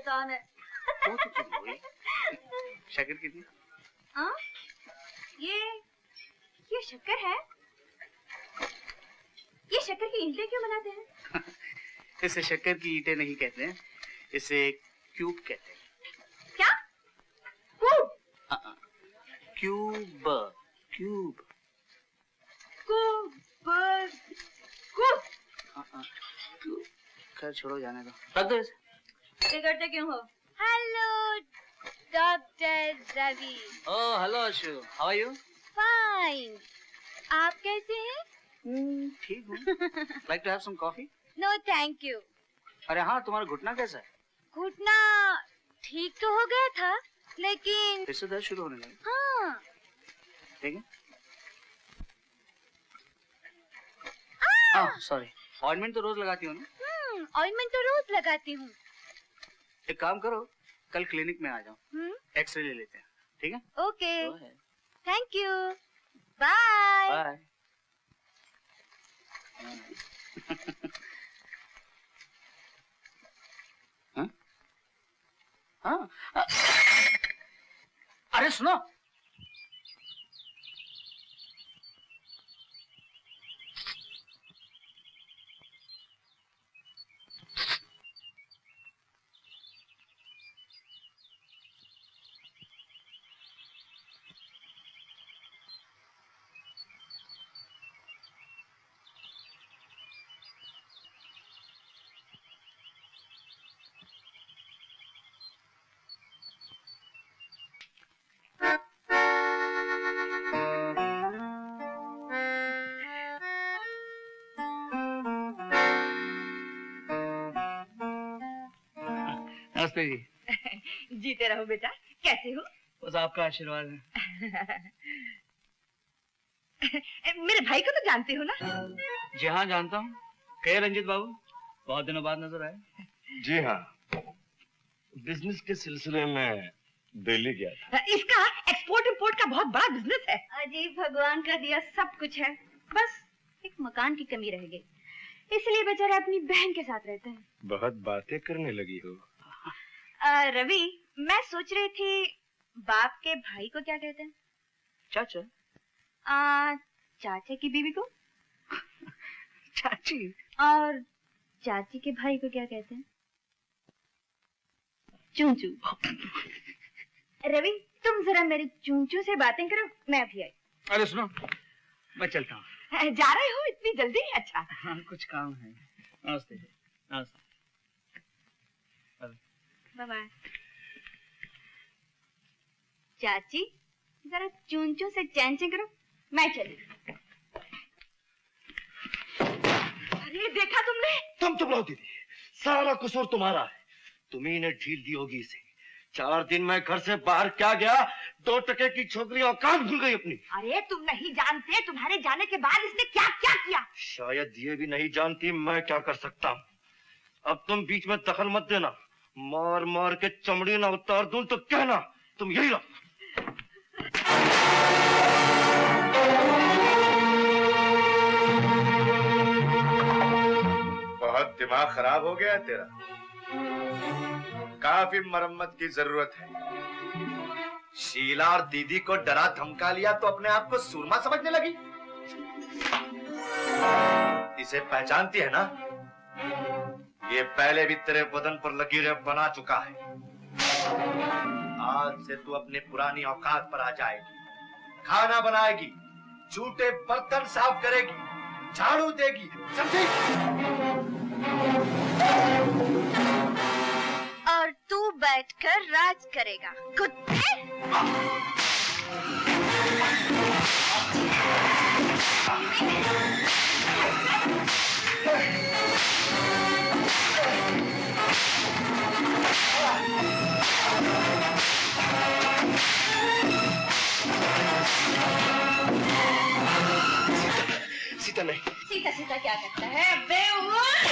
शैतान है। वो तो तुम हो ही। शक्कर कितनी? हाँ? ये शक्कर है? ये शक्कर की ईंटें क्यों बनाते हैं? इसे शक्कर की ईंटें नहीं कहते हैं, इसे क्यूब कहते हैं। क्या? क्यूब? Cube cube cube. खैर छोड़ो, जाने दो, रख दो इसे। बिगड़ते क्यों हो? Hello doctor Ravi. Oh hello Ashu, how are you? Fine. आप कैसे हैं? ठीक हूँ। Like to have some coffee? No thank you. अरे हाँ, तुम्हारा घुटना कैसा है? घुटना ठीक तो हो गया था, लेकिन फिर से दर्द शुरू होने लगा। हाँ। ठीक है। सॉरी, ऑइंटमेंट तो रोज लगाती हो ना? ऑइंटमेंट तो रोज लगाती हूँ। एक काम करो, कल क्लिनिक में आ जाओ, एक्सरे ले लेते हैं, ठीक है? Okay, thank you, bye. बाय। हाँ? अरे सुनो, नमस्ते जी। जीते रहो बेटा, कैसे हो? बस आपका आशीर्वाद है। मेरे भाई को तो जानते हो ना? जी हाँ जानता हूँ। कहे रंजित बाबू, बहुत दिनों बाद नजर आए। जी हाँ, बिजनेस के सिलसिले में दिल्ली गया था। इसका एक्सपोर्ट इंपोर्ट का बहुत बड़ा बिजनेस है। अजी भगवान का दिया सब कुछ है, बस एक मकान की कमी रह गई, इसलिए बेचारा अपनी बहन के साथ रहते हैं। बहुत बातें करने लगी हो। रवि, मैं सोच रही थी बाप के भाई को क्या कहते हैं? चाचा। चाचा की बीवी को? चाची। और चाची के भाई को क्या कहते हैं? चूचू। रवि, तुम जरा मेरी चूचू से बातें करो, मैं भी आई। अरे सुनो, मैं चलता हूँ। जा रहे हो इतनी जल्दी? अच्छा। हाँ, कुछ काम है। नमस्ते। नमस्ते। Bye bye. चाची, जरा चूंचू से चैंचे करो, मैं चली। अरे देखा तुमने? तुम चुप रहो दीदी, सारा कसूर तुम्हारा है। तुम्ही ने ढील दी होगी इसे। 4 दिन मैं घर से बाहर क्या गया, 2 टके की छोकरी औकात भूल गई अपनी। अरे तुम नहीं जानते, तुम्हारे जाने के बाद इसने क्या क्या किया। शायद ये भी नहीं जानती मैं क्या कर सकता हूँ। अब तुम बीच में दखल मत देना, मार मार के चमड़ी ना उतार दूं तो कहना तुम यही रहो। बहुत दिमाग खराब हो गया है तेरा, काफी मरम्मत की जरूरत है। शीला और दीदी को डरा धमका लिया तो अपने आप को सूरमा समझने लगी। इसे पहचानती है ना? ये पहले भी तेरे बदन पर लकीरें बना चुका है। आज से तू अपनी पुरानी औकात पर आ जाएगी। खाना बनाएगी, झूठे बर्तन साफ करेगी, झाड़ू देगी, समझी? और तू बैठकर राज करेगा, कुत्ते। सीता नहीं। सीता सीता क्या करता है? बेवकूफ!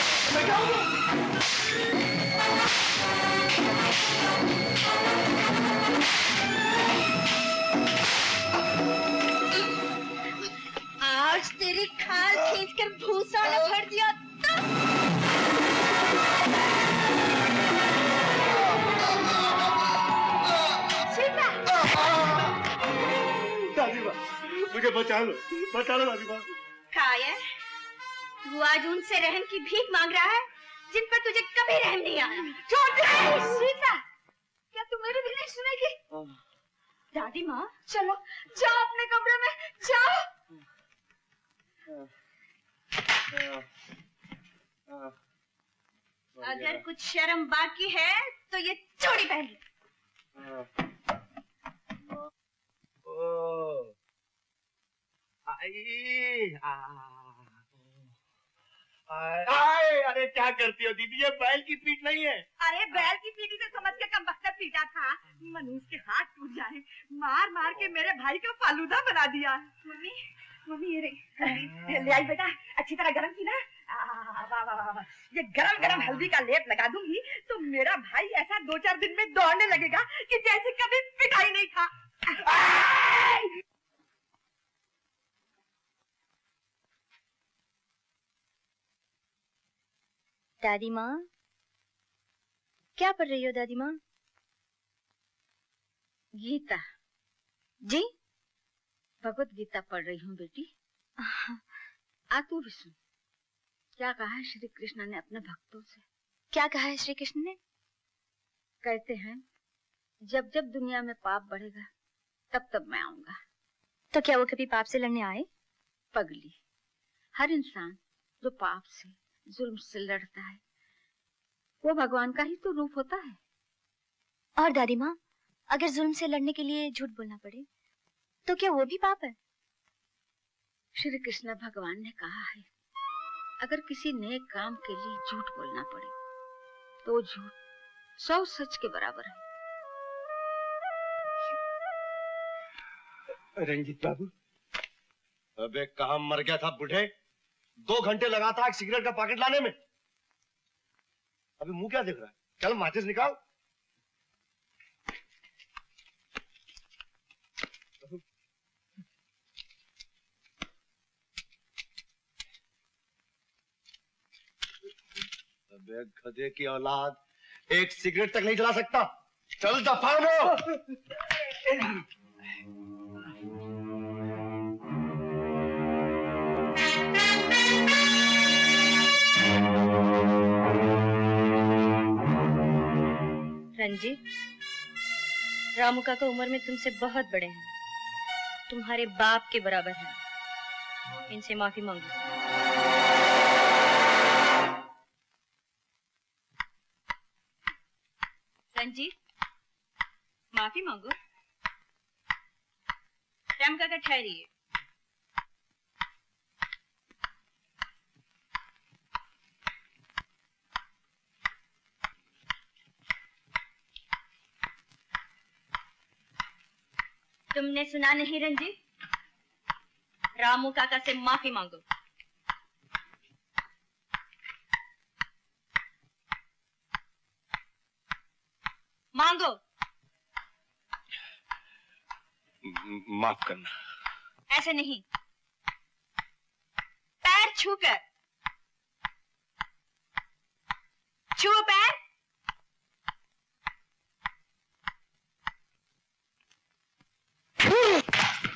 आज तेरी खाल खींचकर भूसा में भर दिया तो बचा लो दादी माँ। कायर, तू आज उनसे रहम की भीख मांग रहा है जिन पर तुझे कभी रहम नहीं आया। छोड़ दे सीता, क्या तू मेरी भी नहीं सुनेगी? दादी माँ, चलो जाओ अपने कमरे में जाओ। अगर कुछ शर्म बाकी है तो ये चूड़ी पहन ले। अरे क्या करती हो दीदी, ये बैल की पीठ नहीं है। अरे बैल की पीठी से समझ के कमबख्तर पीटा था। मनुष्य के हाथ टूट जाए, मार मार के मेरे भाई का फालूदा बना दिया। मम्मी मम्मी ये रही, ले आई बेटा, अच्छी तरह गरम की ना। वाह वाह वाह, ये गरम गरम हल्दी का लेप लगा दूंगी तो मेरा भाई ऐसा 2-4 दिन में दौड़ने लगेगा कि जैसे कभी पिटाई नहीं था। दादी माँ, क्या पढ़ रही हो दादी माँ? गीता। जी? भगवत गीता पढ़ रही हूँ बेटी। आ तू भी सुन, क्या कहा है श्री कृष्ण ने अपने भक्तों से। क्या कहा है श्री कृष्ण ने? कहते हैं जब जब दुनिया में पाप बढ़ेगा तब तब मैं आऊंगा। तो क्या वो कभी पाप से लड़ने आए? पगली, हर इंसान जो पाप से जुल्म से लड़ता है वो भगवान का ही तो रूप होता है। और दादी माँ, अगर जुल्म से लड़ने के लिए झूठ बोलना पड़े तो क्या वो भी पाप है? श्री कृष्ण भगवान ने कहा है अगर किसी नेक काम के लिए झूठ बोलना पड़े तो झूठ 100 सच के बराबर है। रंजीत बाबू, अबे कहाँ मर गया था बूढ़े? 2 घंटे लगा था एक सिगरेट का पैकेट लाने में। अभी मुंह क्या देख रहा है? चल माचिस निकाल। अबे गधे की औलाद, एक सिगरेट तक नहीं जला सकता। चल दफा हो। रंजीत, रामू काका उम्र में तुमसे बहुत बड़े हैं, तुम्हारे बाप के बराबर हैं। इनसे माफी मांगो। रंजीत, माफी मांगो। राम काका ठहरिए। तुमने सुना नहीं रंजीत? रामू काका से माफी मांगो। मांगो। माफ करना। ऐसे नहीं, पैर छूकर। छुओ पैर।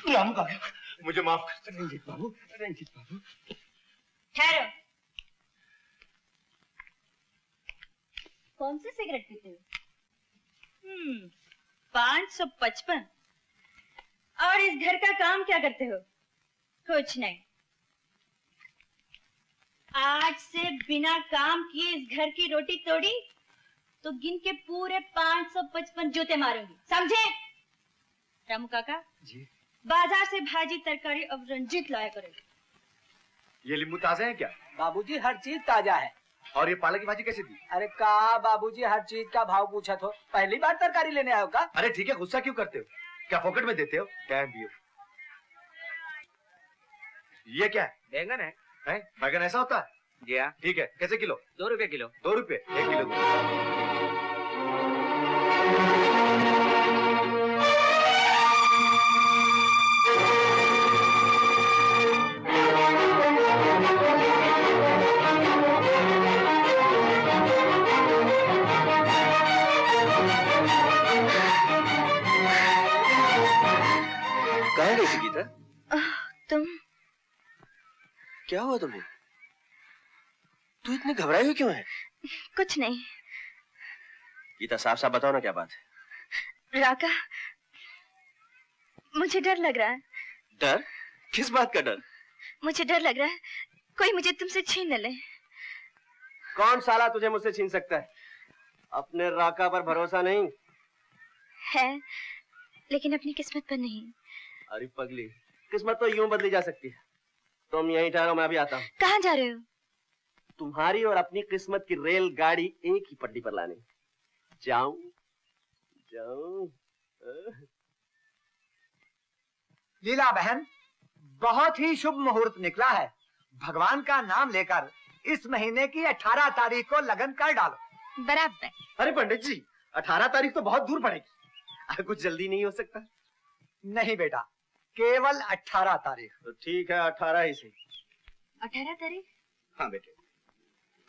राम का मुझे माफ कर। रंजीत बाबू, रंजीत बाबू। ठहरो। कौन सी सिगरेट पीते हो? 555। और इस घर का काम क्या करते हो? कुछ नहीं। आज से बिना काम किए इस घर की रोटी तोड़ी तो गिन के पूरे 555 जूते मारूंगी, समझे? रामू काका जी। बाजार से भाजी तरकारी अब रंजीत लाया करेगा। ये नींबू ताजा है क्या? बाबूजी हर चीज ताजा है। और ये पालक की भाजी कैसे दी? अरे कहा बाबूजी हर चीज का भाव पूछा तो पहली बार तरकारी लेने आयो का? अरे ठीक है, गुस्सा क्यों करते हो? क्या पॉकेट में देते हो? टाइम भी हो। ये क्या है? बैंगन है। बैगन ऐसा होता है? जी हाँ। ठीक है, कैसे किलो? 2 रुपए किलो। 2 रुपए 1 किलो दो। क्या हुआ तुम्हें? तू इतनी घबराई हुई क्यों है? कुछ नहीं। गीता, साफ साफ बताओ ना क्या बात है। राका, मुझे डर लग रहा है। डर? किस बात का डर? मुझे डर लग रहा है कोई मुझे तुमसे छीन न ले। कौन साला तुझे मुझसे छीन सकता है? अपने राका पर भरोसा नहीं है, लेकिन अपनी किस्मत पर नहीं। अरे पगली, किस्मत तो यूं बदली जा सकती है। तुम यहीं ठहरो, मैं अभी आता हूँ। कहाँ जा रहे हो? तुम्हारी और अपनी किस्मत की रेलगाड़ी एक ही पटरी पर लाने। जाऊं जाऊं। लीला बहन, बहुत ही शुभ मुहूर्त निकला है। भगवान का नाम लेकर इस महीने की 18 तारीख को लगन कर डालो। बराबर। अरे पंडित जी, 18 तारीख तो बहुत दूर पड़ेगी। कुछ जल्दी नहीं हो सकता? नहीं बेटा, केवल 18 तारीख। तो ठीक है, 18 ही सही। 18 तारीख? हाँ बेटे,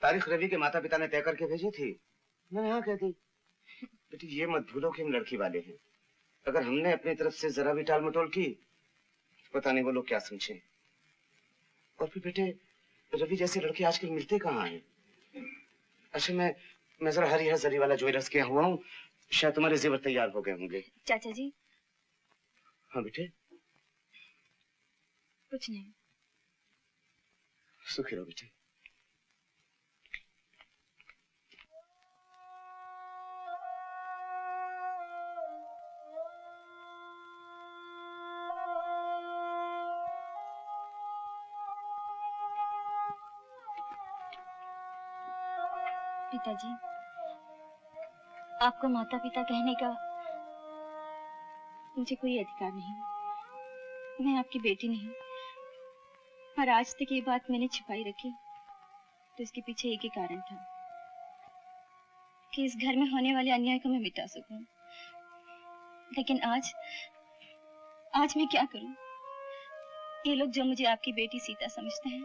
तारीख रवि के माता पिता ने तय करके भेजी थी। मैंने हाँ कह दी। बेटी, ये मत भूलो कि हम लड़की वाले हैं। अगर हमने अपनी तरफ से जरा भी टाल मटोल की, पता नहीं वो लोग क्या समझे। और फिर बेटे, रवि जैसे लड़के आजकल मिलते कहाँ हैं? अच्छा, मैं जरा हरी जरी वाला ज्वेलर्स के यहाँ हुआ हूँ, शायद तुम्हारे जेवर तैयार हो गए होंगे। चाचा जी। हाँ बेटे। कुछ नहीं। सुखी रहो बेटे। पिताजी, आपको माता पिता कहने का मुझे कोई अधिकार नहीं। मैं आपकी बेटी नहीं, और आज तक ये बात मैंने छिपाई रखी तो इसके पीछे एक ही कारण था कि इस घर में होने वाले अन्याय को मैं मिटा सकूं। लेकिन आज मैं क्या करूं? ये लोग जो मुझे आपकी बेटी सीता समझते हैं,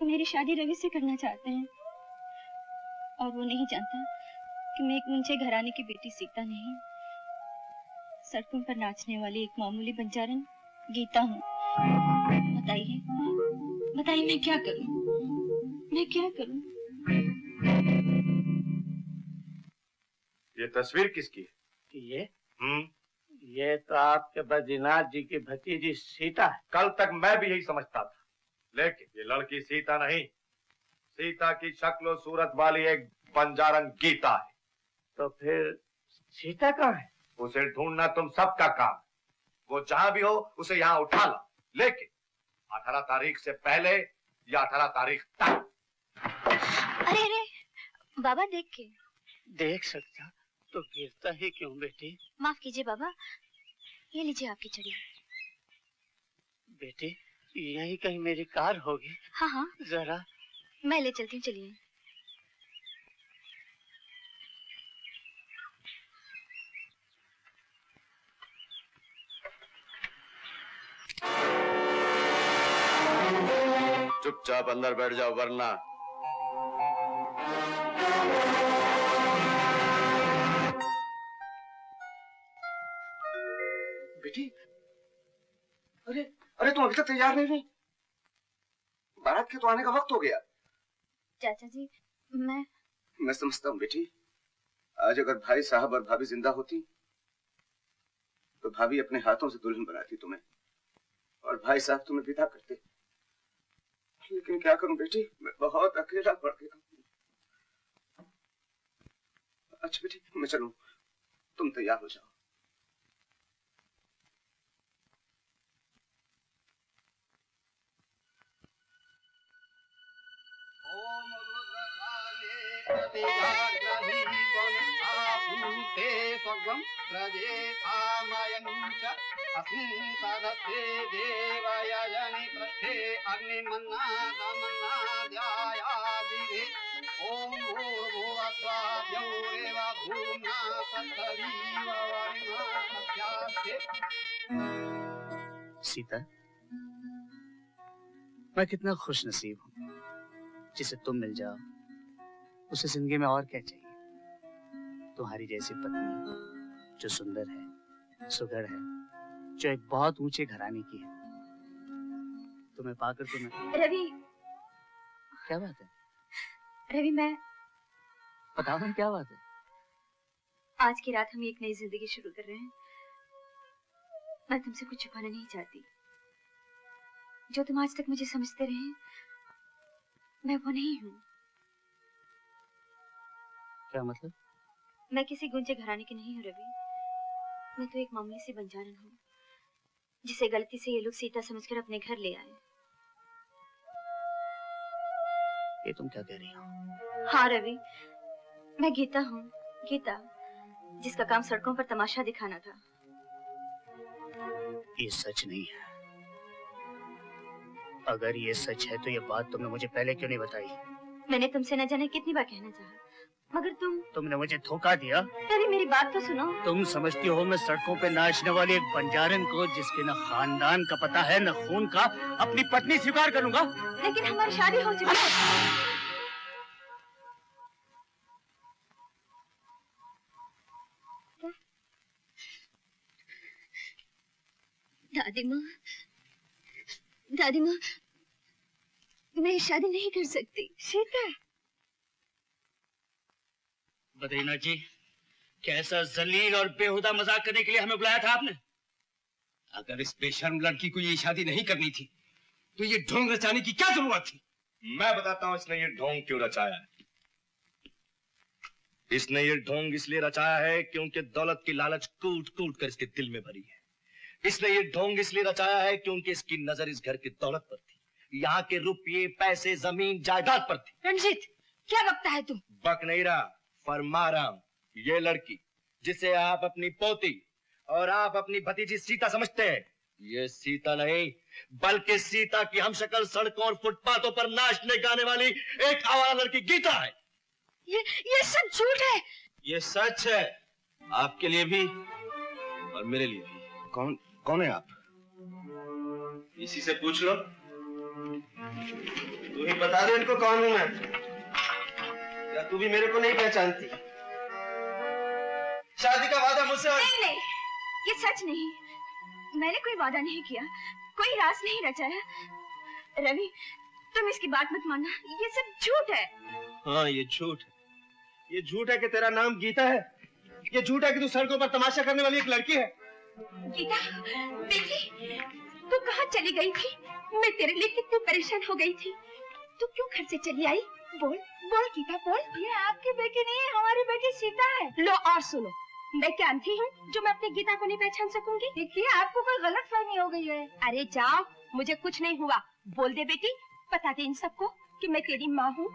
मेरी शादी रवि से करना चाहते हैं, और वो नहीं जानता कि मैं एक मुंचे घराने की बेटी सीता नहीं, सड़कों पर नाचने वाली एक मामूली बंजारन गीता हूँ। बताइए मैं क्या करूं? मैं क्या करूं? ये तस्वीर किसकी है? ये तो आपके बद्रीनाथ जी की भतीजी सीता है। कल तक मैं भी यही समझता था, लेकिन ये लड़की सीता नहीं, सीता की शक्ल सूरत वाली एक बंजारन गीता है। तो फिर सीता कहाँ है? उसे ढूंढना तुम सबका काम है। वो जहां भी हो उसे यहाँ उठा ला, लेकिन 18 तारीख से पहले या 18 तारीख तक। अरे बाबा, देख सकता तो गिरता ही क्यों बेटी? माफ कीजिए बाबा, ये लीजिए आपकी छड़ी। बेटी, यही कहीं मेरी कार होगी। हाँ, जरा मैं ले चलती हूँ, चलिए। चुपचाप अंदर बैठ जाओ, वरना बेटी। अरे तुम अभी तक तैयार नहीं हुई? बारात के तो आने का वक्त हो गया। चाचा जी, मैं समझता हूँ बेटी, आज अगर भाई साहब और भाभी जिंदा होती तो भाभी अपने हाथों से दुल्हन बनाती तुम्हें, और भाई साहब तुम्हें विदा करते। लेकिन क्या करूं बेटी, मैं बहुत अकेला पड़ गया। अच्छा बेटी, मैं चलूं, तुम तैयार हो जाओ। सीता, मैं कितना खुश नसीब हूँ जिसे तुम मिल जाओ। उसे जिंदगी में और क्या चाहिए? तुम्हारी जैसी पत्नी जो सुंदर है, सुघड़ है, जो एक बहुत ऊंचे घराने की है। तुम्हें पाकर तो मैं। रवि, क्या बात है? रवि मैं बताओ ना क्या बात है? आज की रात हम एक नई जिंदगी शुरू कर रहे हैं। मैं तुमसे कुछ छुपाना नहीं चाहती। जो तुम आज तक मुझे समझते रहे, मैं वो नहीं हूँ। क्या मतलब? मैं किसी गुंजे घराने की नहीं हूँ रवि। मैं तो एक मामूली सी बंजारन हूँ, जिसे गलती से ये लोग सीता समझकर अपने घर ले आए। ये तुम क्या कह रही हो? हाँ रवि, मैं गीता हूँ, गीता, जिसका काम सड़कों पर तमाशा दिखाना था। ये सच नहीं है। अगर ये सच है तो ये बात तुमने मुझे पहले क्यों नहीं बताई? मैंने तुमसे न जाने कितनी बार कहना चाहा, मगर तुमने मुझे धोखा दिया। रवि मेरी बात तो सुनो। तुम समझती हो मैं सड़कों पे नाचने वाली एक बंजारन को, जिसके न खानदान का पता है न खून का, अपनी पत्नी स्वीकार करूंगा? लेकिन हमारी शादी हो चुकी है। दादी माँ, मैं शादी नहीं कर सकती। सीता। बद्रीनाथ जी, कैसा जलील और बेहुदा मजाक करने के लिए हमें बुलाया था आपने? अगर इस बेशर्म लड़की को ये शादी नहीं करनी थी, तो ये ढोंग रचाने की क्या जरूरत थी? मैं बताता हूँ इसने ये ढोंग क्यों रचाया है। इसने ये ढोंग इसलिए रचाया है क्योंकि दौलत की लालच कूट कूट कर इसके दिल में भरी है। इसने ये ढोंग इसलिए रचाया है क्योंकि इसकी नजर इस घर की दौलत पर थी, यहाँ के रुपये पैसे जमीन जायदाद पर थी। रंजीत, क्या बकता है तू? बक नहीं रहा, फरमा रहा हूं। ये लड़की जिसे आप अपनी पोती और आप अपनी भतीजी सीता समझते हैं, ये सीता नहीं बल्कि सीता की हमशक्ल सड़कों और फुटपाथों पर नाचने गाने वाली एक आवारा लड़की गीता है। ये सब झूठ है। ये सच है, आपके लिए भी और मेरे लिए भी। कौन है आप? इसी से पूछ लो। तू ही बता दे इनको कौन हूं मैं। या तू भी मेरे को नहीं पहचानती? शादी का वादा मुझसे नहीं, ये सच नहीं। मैंने कोई वादा नहीं किया, कोई राज नहीं रचाया। रवि, तुम इसकी बात मत मानना, ये सब झूठ है। हाँ, ये झूठ है। ये झूठ है कि तेरा नाम गीता है। ये झूठ है कि तू सड़कों पर तमाशा करने वाली एक लड़की है। गीता, बेटी, तू कहाँ चली गई थी? मैं तेरे लिए कितनी परेशान हो गई थी। तू क्यों घर से चली आई? बोल बोल गीता, बोल। ये आपकी बेटी नहीं है, हमारी बेटी सीता है। लो और सुनो, मैं क्या अंधी हूँ जो मैं अपनी गीता को नहीं पहचान सकूंगी? देखिए, आपको कोई गलतफहमी हो गई है। अरे जाओ, मुझे कुछ नहीं हुआ। बोल दे बेटी, बता दे इन सबको कि मैं तेरी माँ हूँ।